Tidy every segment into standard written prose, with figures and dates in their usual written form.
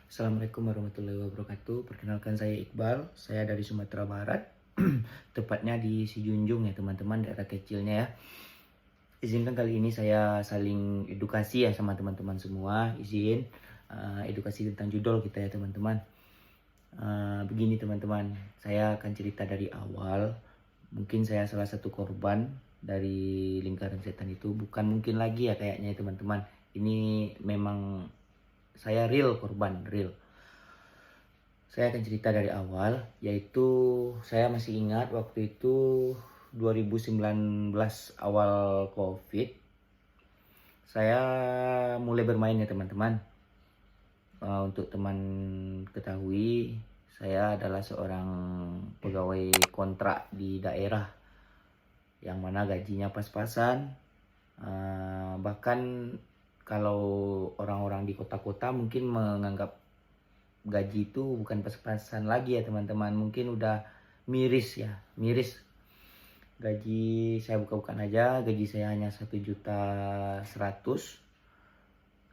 Assalamualaikum warahmatullahi wabarakatuh. Perkenalkan saya Iqbal, saya dari Sumatera Barat, tepatnya di Sijunjung ya teman-teman, daerah kecilnya ya. Izinkan kali ini saya saling edukasi ya sama teman-teman semua, edukasi tentang judul kita ya teman-teman. Begini teman-teman, saya akan cerita dari awal. Mungkin saya salah satu korban dari lingkaran setan itu, bukan mungkin lagi ya kayaknya ya teman-teman. Ini memang saya real korban, real. Saya akan cerita dari awal, yaitu saya masih ingat waktu itu 2019 awal COVID. Saya mulai bermain ya teman-teman. Untuk teman ketahui, saya adalah seorang pegawai kontrak di daerah yang mana gajinya pas-pasan. Bahkan kalau orang-orang di kota-kota mungkin menganggap gaji itu bukan pas-pasan lagi ya teman-teman, mungkin udah miris ya, miris. Gaji saya buka-bukaan aja, gaji saya hanya 1.100.000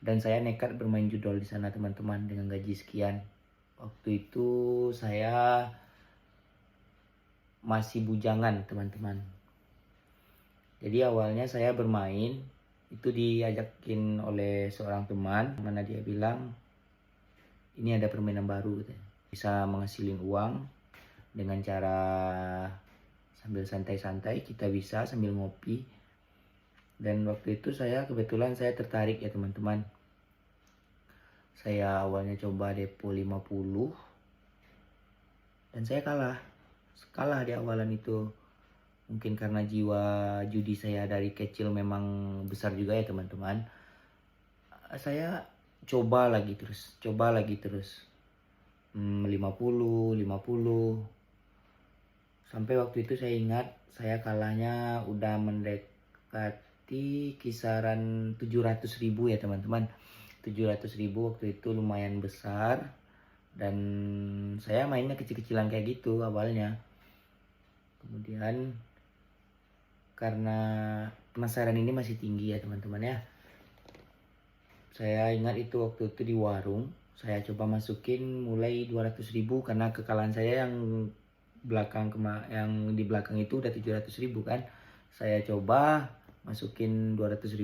dan saya nekat bermain judol di sana teman-teman dengan gaji sekian. Waktu itu saya masih bujangan teman-teman. Jadi awalnya saya bermain itu diajakin oleh seorang teman, mana dia bilang ini ada permainan baru gitu. Bisa menghasilin uang dengan cara sambil santai-santai, kita bisa sambil ngopi. Dan waktu itu saya kebetulan saya tertarik ya teman-teman. Saya awalnya coba depo 50 dan saya kalah di awalan itu. Mungkin karena jiwa judi saya dari kecil memang besar juga ya teman-teman. Saya coba lagi terus 50 sampai waktu itu saya ingat saya kalahnya udah mendekati kisaran 700.000 ya teman-teman. 700.000 waktu itu lumayan besar, dan saya mainnya kecil-kecilan kayak gitu awalnya. Kemudian karena penasaran ini masih tinggi ya teman-teman ya, saya ingat itu waktu itu di warung saya coba masukin mulai 200.000 karena kekalahan saya yang di belakang itu udah 700.000 kan. Saya coba masukin 200.000.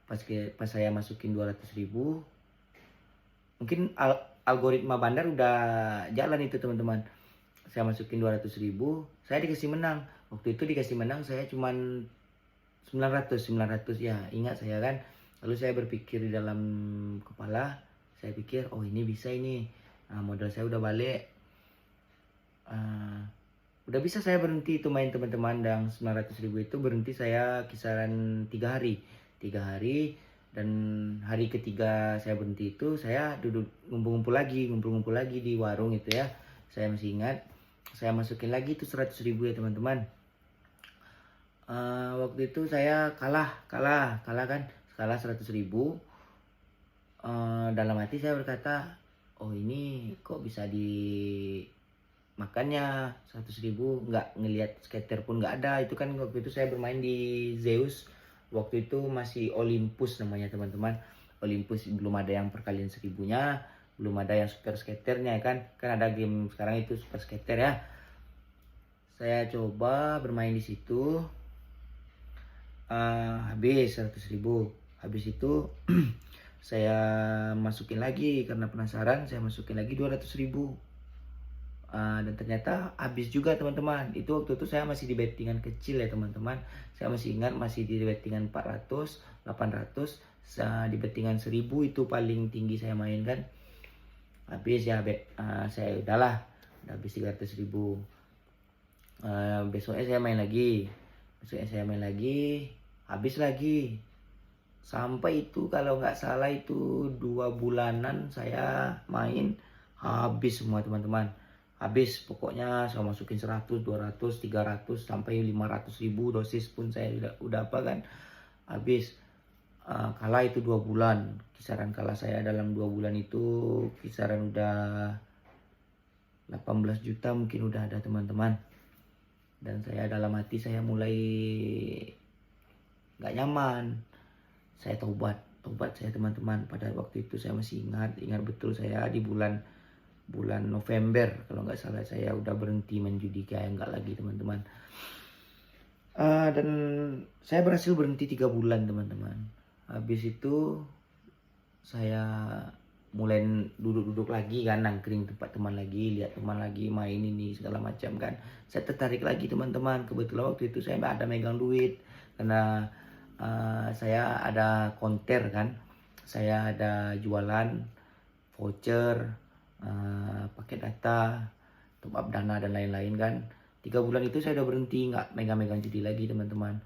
Pas saya masukin 200.000, mungkin algoritma bandar udah jalan itu teman-teman. Saya masukin 200.000, saya dikasih menang. Waktu itu dikasih menang saya cuman 900 ya, ingat saya kan. Lalu saya berpikir di dalam kepala, saya pikir oh ini bisa ini. Modal saya udah balik. Udah bisa saya berhenti itu main teman-teman, dan 900.000 itu berhenti saya kisaran 3 hari. Dan hari ketiga saya berhenti itu saya duduk ngumpul-ngumpul lagi di warung itu ya. Saya masih ingat, saya masukin lagi itu 100.000 ya teman-teman. Waktu itu saya kalah kan, kalah 100.000. Dalam hati saya berkata, oh ini kok bisa makannya 100.000, nggak ngelihat skater pun nggak ada. Itu kan waktu itu saya bermain di Zeus, waktu itu masih Olympus namanya teman-teman. Olympus belum ada yang perkalian 1000-nya, belum ada yang super skaternya kan ada game sekarang itu super skater ya. Saya coba bermain di situ, habis 100.000. Habis itu saya masukin lagi karena penasaran, saya masukin lagi 200.000. Dan ternyata habis juga teman-teman. Itu waktu itu saya masih di bettingan kecil ya teman-teman. Saya masih ingat masih di bettingan 400, 800, di bettingan 1000 itu paling tinggi saya main kan. Habis ya saya udah habis 300.000. Besoknya saya main lagi. Habis lagi. Sampai itu kalau nggak salah itu 2 bulanan saya main, habis semua teman-teman. Habis pokoknya saya masukin 100, 200, 300 sampai 500.000 dosis pun saya udah apa kan. Habis kalah itu 2 bulan. Kisaran kalah saya dalam 2 bulan itu kisaran udah 18 juta mungkin udah ada teman-teman. Dan saya dalam hati saya mulai nggak nyaman. Saya taubat. tobat saya teman-teman. Pada waktu itu saya masih ingat betul, saya di bulan November kalau nggak salah saya udah berhenti main judi, kayak nggak lagi teman-teman. Dan saya berhasil berhenti 3 bulan teman-teman. Habis itu saya mulai duduk-duduk lagi kan, nangkring tempat teman lagi, lihat teman lagi main ini segala macam kan. Saya tertarik lagi teman-teman. Kebetulan waktu itu saya nggak ada megang duit karena saya ada konter kan. Saya ada jualan voucher, paket data, top up dana dan lain-lain kan. 3 bulan itu saya udah berhenti nggak megang-megang judi lagi teman-teman.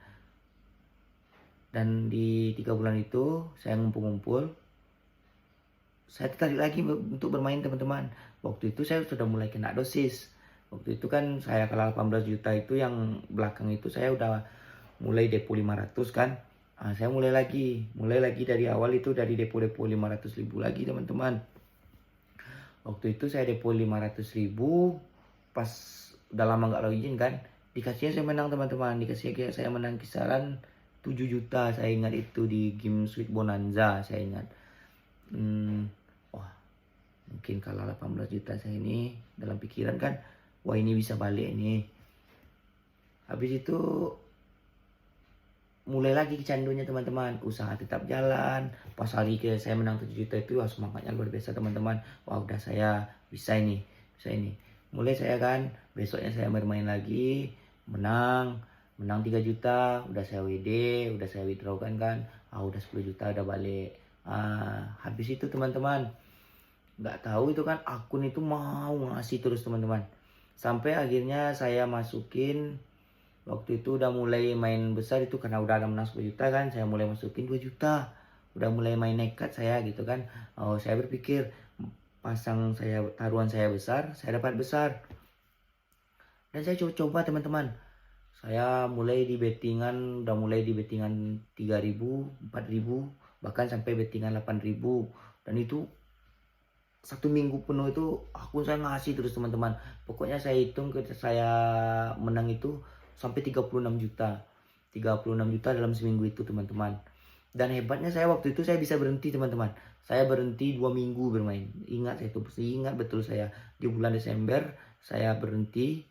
Dan di 3 bulan itu saya ngumpul-ngumpul, saya tertarik lagi untuk bermain teman-teman. Waktu itu saya sudah mulai kena dosis. Waktu itu kan saya kalau 18 juta itu yang belakang itu saya udah mulai depo 500 kan. Saya mulai lagi dari awal itu, dari depo 500 ribu lagi teman-teman. Waktu itu saya depo 500 ribu, pas udah lama nggak login kan, dikasihnya saya menang teman-teman. Dikasihnya saya menang kisaran 7 juta, saya ingat itu di game Sweet Bonanza, saya ingat. Wah, mungkin kalau 18 juta saya ini dalam pikiran kan, wah ini bisa balik ini. Habis itu mulai lagi kecanduannya teman-teman, usaha tetap jalan. Pas hari ke saya menang 7 juta itu, wah semangatnya luar biasa teman-teman. Wah udah saya bisa ini. Mulai saya kan, besoknya saya bermain lagi, menang 3 juta, udah saya WD, udah saya withdraw kan, udah 10 juta udah balik. Habis itu teman-teman, nggak tahu itu kan akun itu mau ngasih terus teman-teman. Sampai akhirnya saya masukin, waktu itu udah mulai main besar itu karena udah ada menang 10 juta kan, saya mulai masukin 2 juta. Udah mulai main nekat saya gitu kan. Saya berpikir taruhan saya besar, saya dapat besar. Dan saya coba teman-teman. Saya mulai di bettingan, udah mulai di bettingan 3.000, 4.000, bahkan sampai bettingan 8.000. Dan itu 1 minggu penuh itu akun saya ngasih terus teman-teman. Pokoknya saya hitung saya menang itu sampai 36 juta. 36 juta dalam seminggu itu teman-teman. Dan hebatnya saya waktu itu saya bisa berhenti teman-teman. Saya berhenti 2 minggu bermain. Ingat betul saya. Di bulan Desember saya berhenti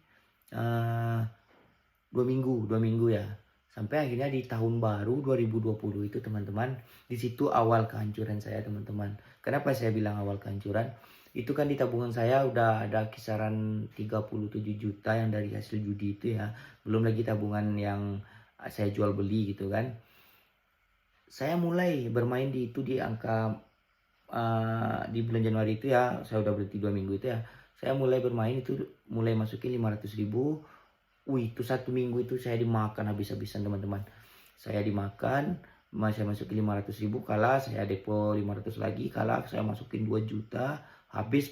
2 minggu ya. Sampai akhirnya di tahun baru 2020 itu teman-teman, di situ awal kehancuran saya teman-teman. Kenapa saya bilang awal kehancuran? Itu kan di tabungan saya udah ada kisaran 37 juta yang dari hasil judi itu ya. Belum lagi tabungan yang saya jual beli gitu kan. Saya mulai bermain di angka di bulan Januari itu ya, saya udah berhenti 2 minggu itu ya. Saya mulai bermain itu, mulai masukin 500 ribu. Itu 1 minggu itu saya dimakan habis-habisan teman-teman. Saya dimakan, saya masukin 500 ribu, kalah saya depo 500 lagi, kalah saya masukin 2 juta,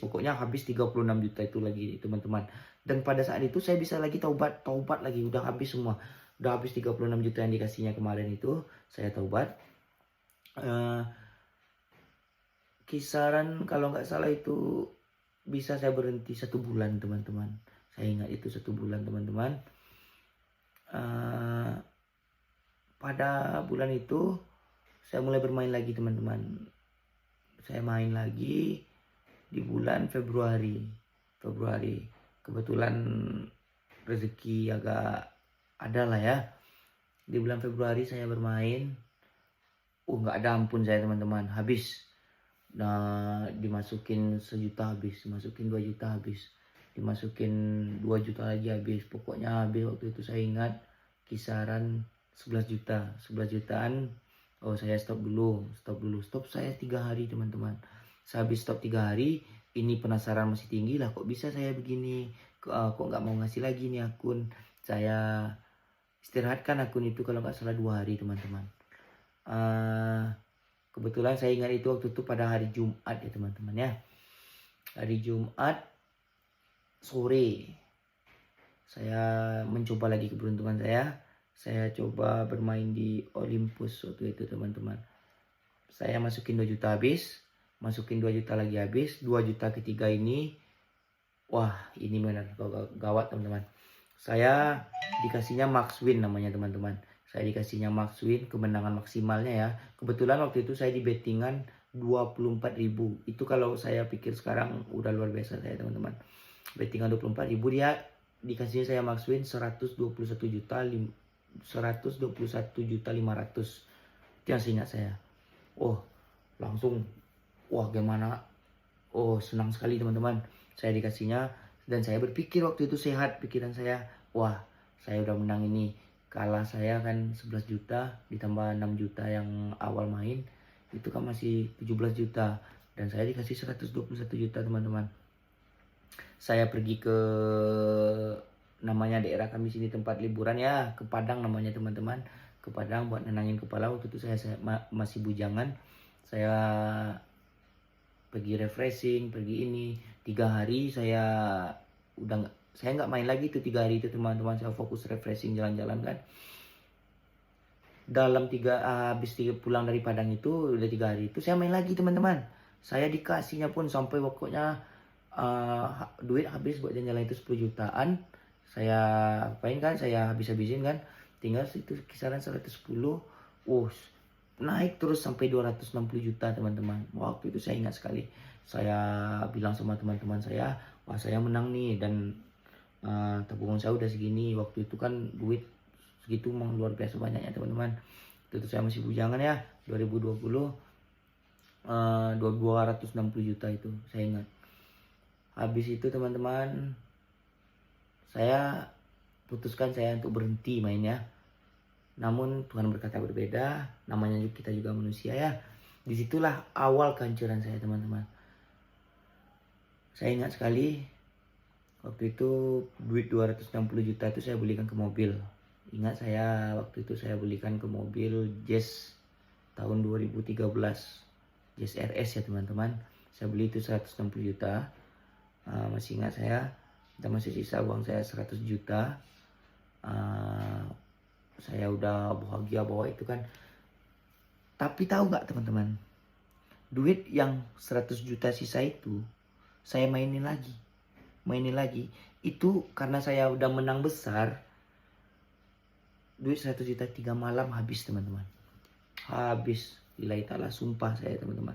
pokoknya habis 36 juta itu lagi teman-teman. Dan pada saat itu saya bisa lagi taubat lagi, udah habis semua. Udah habis 36 juta yang dikasihnya kemarin itu, saya taubat. Kisaran kalau nggak salah itu bisa saya berhenti 1 bulan teman-teman. Saya ingat itu 1 bulan teman-teman. Pada bulan itu saya mulai bermain lagi teman-teman. Saya main lagi di bulan Februari. Kebetulan rezeki agak ada lah ya. Di bulan Februari saya bermain. Nggak ada ampun saya teman-teman. Habis. Nah, dimasukin 1 juta habis. Dimasukin 2 juta habis. Dimasukin 2 juta lagi habis. Pokoknya habis waktu itu saya ingat kisaran 11 jutaan. Saya stop saya 3 hari teman-teman. Saya habis stop 3 hari, ini penasaran masih tinggi lah, kok bisa saya begini, kok nggak mau ngasih lagi nih akun. Saya istirahatkan akun itu kalau nggak salah 2 hari teman-teman. Kebetulan saya ingat itu waktu itu pada hari Jumat ya teman-teman ya. Hari Jumat sore saya mencoba lagi keberuntungan saya coba bermain di Olympus waktu itu teman-teman. Saya masukin 2 juta habis, masukin 2 juta lagi habis, 2 juta ketiga ini, wah ini benar gawat teman-teman. Saya dikasihnya max win namanya teman-teman. Saya dikasihnya max win, kemenangan maksimalnya ya. Kebetulan waktu itu saya di bettingan 24.000. Itu kalau saya pikir sekarang udah luar biasa saya teman-teman. Bettingan 24.000, dia dikasihnya saya max win 121 juta 121.500. Itu yang seingat saya. Oh, langsung wah gimana. Oh, senang sekali teman-teman. Saya dikasihnya dan saya berpikir waktu itu sehat pikiran saya. Wah, saya udah menang ini. Kalah saya kan 11 juta ditambah 6 juta yang awal main. Itu kan masih 17 juta. Dan saya dikasih 121 juta teman-teman. Saya pergi ke namanya daerah kami sini tempat liburan ya, ke Padang namanya teman-teman. Ke Padang buat nenangin kepala. Waktu itu saya masih bujangan. Saya pergi refreshing, pergi ini 3 hari saya nggak main lagi tuh 3 hari itu teman-teman. Saya fokus refreshing, jalan-jalan kan. Dalam habis pulang dari Padang itu udah 3 hari itu saya main lagi teman-teman. Saya dikasihnya pun sampai pokoknya duit habis buat jalan-jalan itu 10 jutaan. Saya apain kan, saya habis-habisin kan. Tinggal itu kisaran 110. Naik terus sampai 260 juta teman-teman. Waktu itu saya ingat sekali. Saya bilang sama teman-teman saya, wah saya menang nih dan tabungan saya udah segini. Waktu itu kan duit segitu memang luar biasa banyaknya teman-teman. Itu saya masih bujangan ya, 2020 260 juta itu saya ingat. Habis itu teman-teman saya putuskan saya untuk berhenti mainnya. Namun Tuhan berkata berbeda, namanya kita juga manusia ya. Disitulah awal kehancuran saya teman-teman. Saya ingat sekali, waktu itu duit 260 juta itu saya belikan ke mobil. Ingat saya waktu itu saya belikan ke mobil Jazz tahun 2013. Jazz RS ya teman-teman. Saya beli itu 160 juta. Masih ingat saya, dan masih sisa uang saya 100 juta. Saya udah bahagia bawa itu kan. Tapi tahu gak teman-teman, duit yang 100 juta sisa itu saya mainin lagi. Itu karena saya udah menang besar. Duit 100 juta 3 malam habis teman-teman. Habis, lillahi ta'ala, sumpah saya teman-teman.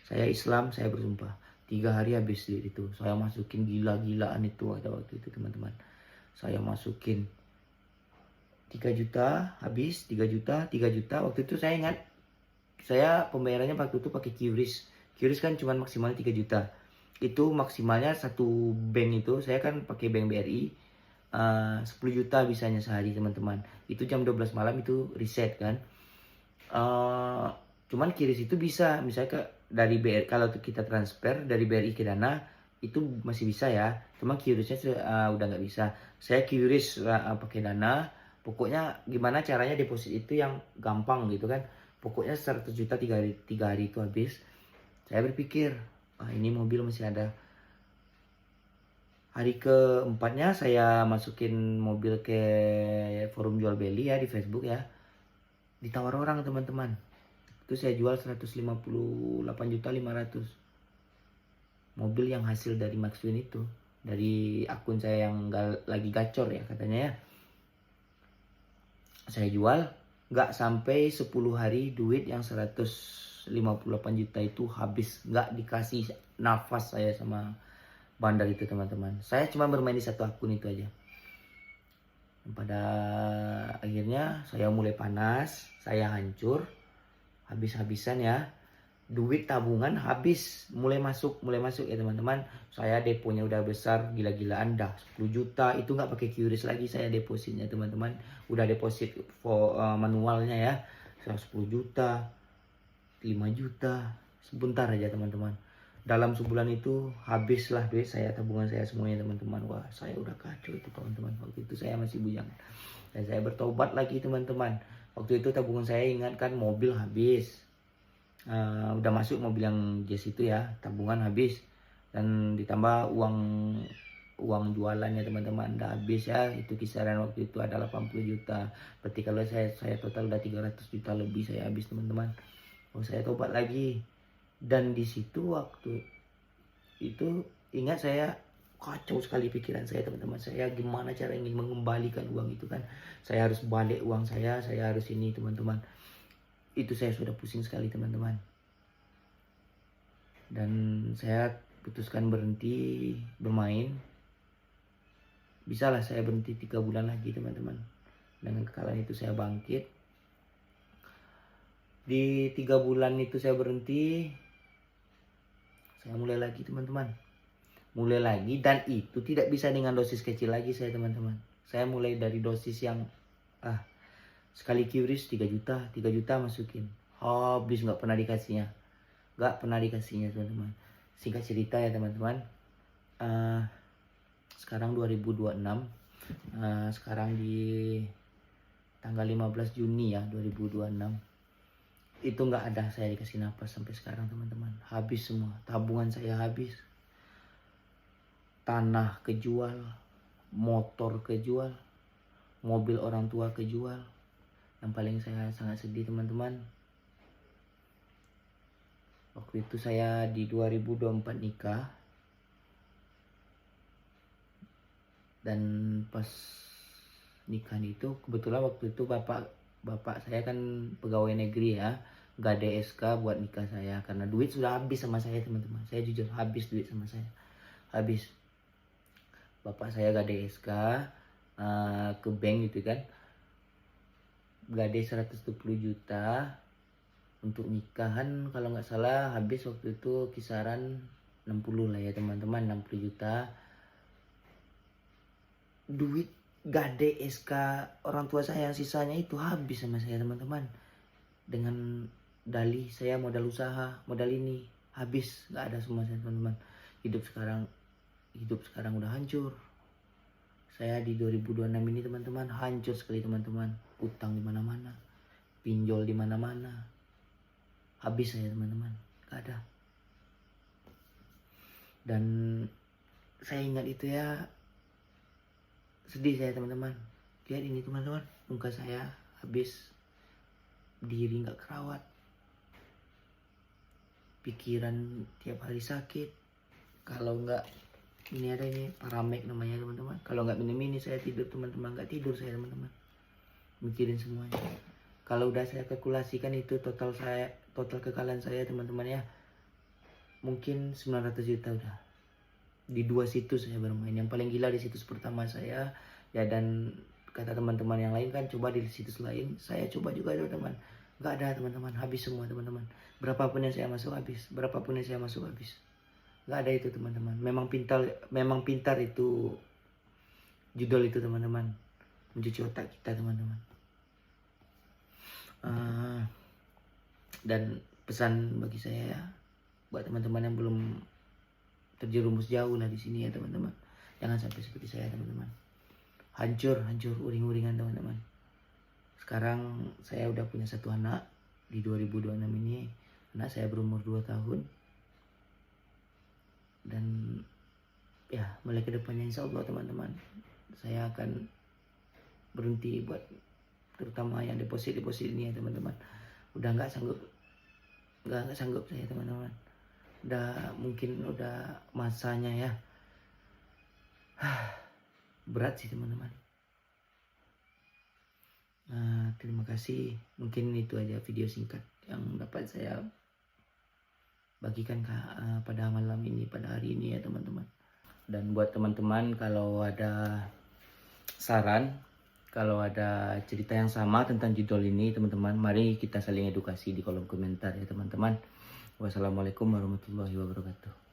Saya Islam, saya bersumpah 3 hari habis duit itu. Saya masukin gila-gilaan itu ada waktu itu teman-teman. Saya masukin 3 juta habis, 3 juta. Waktu itu saya ingat, saya pembayarannya waktu itu pakai QRIS. QRIS kan cuma maksimal 3 juta. Itu maksimalnya satu bank itu, saya kan pakai bank BRI. 10 juta bisanya sehari teman-teman. Itu jam 12 malam itu reset kan. Cuman QRIS itu bisa, misalnya dari BRI, kalau kita transfer dari BRI ke Dana, itu masih bisa ya. Cuma QRISnya udah nggak bisa. Saya QRIS pakai Dana. Pokoknya gimana caranya deposit itu yang gampang gitu kan. Pokoknya 100 juta 3 hari itu habis. Saya berpikir, ini mobil masih ada. Hari keempatnya saya masukin mobil ke forum jual beli ya di Facebook ya. Ditawar orang teman-teman. Itu saya jual 158.500.000. Mobil yang hasil dari Max Win itu. Dari akun saya yang lagi gacor ya katanya ya. Saya jual, nggak sampai 10 hari duit yang 158 juta itu habis. Nggak dikasih nafas saya sama bandar itu teman-teman. Saya cuma bermain di satu akun itu aja. Pada akhirnya saya mulai panas, saya hancur, habis-habisan ya. Duit tabungan habis, mulai masuk ya teman-teman. Saya deponya udah besar, gila-gilaan dah 10 juta. Itu nggak pakai QRIS lagi saya depositnya teman-teman. Udah deposit manualnya ya. 10 juta, 5 juta. Sebentar aja teman-teman. Dalam sebulan itu habislah duit saya, tabungan saya semuanya teman-teman. Wah, saya udah kacau itu teman-teman. Waktu itu saya masih bujang. Dan saya bertobat lagi teman-teman. Waktu itu tabungan saya ingatkan mobil habis. Udah masuk mobil yang Jazz itu ya, tabungan habis. Dan ditambah uang jualannya teman-teman udah habis ya. Itu kisaran waktu itu ada 80 juta. Berarti kalau saya total udah 300 juta lebih saya habis teman-teman. Oh, saya tobat lagi. Dan di situ waktu itu ingat saya kacau sekali pikiran saya teman-teman. Saya gimana cara ingin mengembalikan uang itu kan. Saya harus balik uang saya harus ini teman-teman. Itu saya sudah pusing sekali teman-teman. Dan saya putuskan berhenti bermain. Bisalah saya berhenti 3 bulan lagi teman-teman. Dengan kekalahan itu saya bangkit. Di 3 bulan itu saya berhenti. Saya mulai lagi teman-teman. Mulai lagi, dan itu tidak bisa dengan dosis kecil lagi saya teman-teman. Saya mulai dari dosis yang sekali QRIS 3 juta masukin. Habis nggak pernah dikasihnya. Teman-teman. Singkat cerita ya teman-teman. Sekarang 2026. Sekarang di tanggal 15 Juni ya 2026. Itu nggak ada saya dikasih napas sampai sekarang teman-teman. Habis semua. Tabungan saya habis. Tanah kejual, motor kejual, mobil orang tua kejual. Yang paling saya sangat sedih teman-teman, waktu itu saya di 2024 nikah, dan pas nikah itu kebetulan waktu itu bapak saya kan pegawai negeri ya, gak ada SK buat nikah saya karena duit sudah habis sama saya teman-teman. Saya jujur habis duit sama saya, habis. Bapak saya gak ada SK ke bank gitu kan, gak ada 120 juta untuk nikahan, kalau nggak salah habis waktu itu kisaran 60 lah ya teman-teman, 60 juta. Duit gak ada SK orang tua saya, sisanya itu habis sama saya teman-teman. Dengan dalih saya modal usaha, modal ini habis, gak ada semua saya teman-teman. Hidup sekarang udah hancur. Saya di 2026 ini teman-teman hancur sekali teman-teman. Utang di mana-mana, pinjol di mana-mana. Habis saya teman-teman, gak ada. Dan saya ingat itu ya, sedih saya teman-teman. Lihat ini teman-teman, muka saya habis, diri gak kerawat, pikiran tiap hari sakit. Kalau nggak ini ada ini Paramek namanya teman-teman. Kalau nggak minum ini saya tidur teman-teman, nggak tidur saya teman-teman. Mikirin semuanya. Kalau udah saya kalkulasikan itu total kekalahan saya teman-teman ya, mungkin 900 juta udah. Di 2 situs saya bermain. Yang paling gila di situs pertama saya ya, dan kata teman-teman yang lain kan coba di situs lain. Saya coba juga teman-teman. Nggak ada teman-teman, habis semua teman-teman. Berapapun yang saya masuk habis, nggak ada itu teman-teman. Memang pintar itu judul itu teman-teman, mencuci otak kita teman-teman. Dan pesan bagi saya ya, buat teman-teman yang belum terjerumus jauh lah di sini ya teman-teman, jangan sampai seperti saya teman-teman. Hancur uring-uringan teman-teman. Sekarang saya udah punya 1 anak di 2026 ini. Anak saya berumur 2 tahun. Dan ya mulai ke depannya insya Allah teman-teman, saya akan berhenti buat terutama yang deposit ini ya teman-teman. Udah nggak sanggup saya teman-teman. Mungkin udah masanya ya. Berat sih teman-teman. Terima kasih. Mungkin itu aja video singkat yang dapat saya bagikan pada malam ini, pada hari ini ya teman-teman. Dan buat teman-teman kalau ada saran, kalau ada cerita yang sama tentang judul ini teman-teman, mari kita saling edukasi di kolom komentar ya teman-teman. Wassalamualaikum warahmatullahi wabarakatuh.